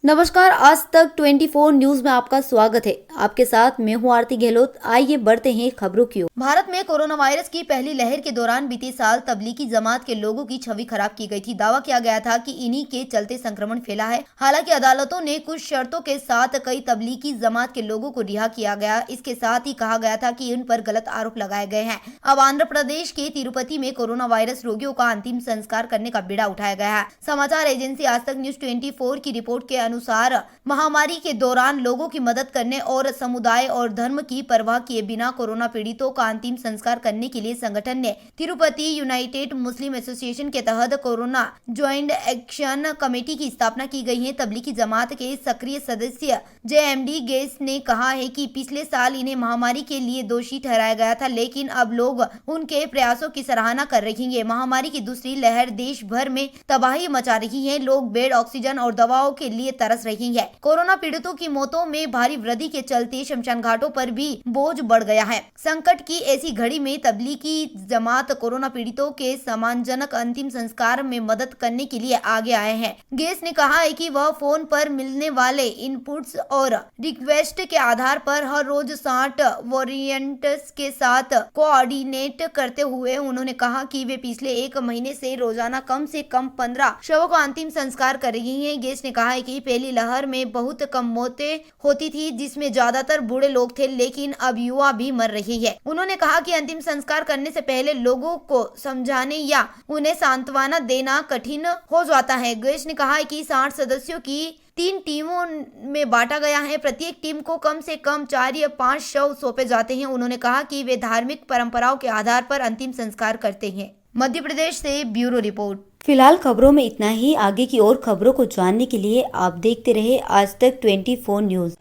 नमस्कार, आज तक 24 न्यूज में आपका स्वागत है। आपके साथ मैं हूं आरती गहलोत। आइए बढ़ते हैं खबरों की ओर। भारत में कोरोना वायरस की पहली लहर के दौरान बीते साल तबलीगी जमात के लोगों की छवि खराब की गई थी। दावा किया गया था कि इन्हीं के चलते संक्रमण फैला है। हालांकि अदालतों ने कुछ शर्तों के साथ कई तबलीगी जमात के लोगों को रिहा किया गया। इसके साथ ही कहा गया था कि उन पर गलत आरोप लगाए गए हैं। अब आंध्र प्रदेश के तिरुपति में कोरोना वायरस रोगियों का अंतिम संस्कार करने का बीड़ा उठाया गया है। समाचार एजेंसी आज तक न्यूज 24 की रिपोर्ट के अनुसार महामारी के दौरान लोगों की मदद करने और समुदाय और धर्म की परवाह किए बिना कोरोना पीड़ितों का अंतिम संस्कार करने के लिए संगठन ने तिरुपति यूनाइटेड मुस्लिम एसोसिएशन के तहत कोरोना ज्वाइंट एक्शन कमेटी की स्थापना की गई है। तबलीगी जमात के सक्रिय सदस्य JMD गेस ने कहा है कि पिछले साल इन्हें महामारी के लिए दोषी ठहराया गया था, लेकिन अब लोग उनके प्रयासों की सराहना कर रहे हैं। महामारी की दूसरी लहर देश भर में तबाही मचा रही है। लोग बेड, ऑक्सीजन और दवाओं के लिए तरस रहे हैं। कोरोना पीड़ितों की मौतों में भारी वृद्धि के चलते शमशान घाटों पर भी बोझ बढ़ गया है। संकट की ऐसी घड़ी में तबलीगी जमात कोरोना पीड़ितों के सम्मानजनक अंतिम संस्कार में मदद करने के लिए आगे आए हैं। गेस ने कहा है कि वह फोन पर मिलने वाले इनपुट्स और रिक्वेस्ट के आधार पर हर रोज 60 वॉरियंट्स के साथ कोऑर्डिनेट करते हुए उन्होंने कहा कि वे पिछले एक महीने से रोजाना कम से कम 15 शवों का अंतिम संस्कार कर रही हैं। गेस ने कहा है कि पहली लहर में बहुत कम मौतें होती थी, जिसमें ज्यादातर बूढ़े लोग थे, लेकिन अब युवा भी मर रही है। उन्होंने कहा कि अंतिम संस्कार करने से पहले लोगों को समझाने या उन्हें सांत्वना देना कठिन हो जाता है। गेस ने कहा है कि 60 सदस्यों की 3 टीमों में बांटा गया है। प्रत्येक टीम को कम से कम 4 या 5 शव सौंपे जाते हैं। उन्होंने कहा कि वे धार्मिक परंपराओं के आधार पर अंतिम संस्कार करते हैं। मध्य प्रदेश से ब्यूरो रिपोर्ट। फिलहाल खबरों में इतना ही। आगे की और खबरों को जानने के लिए आप देखते रहे आज तक 24 न्यूज।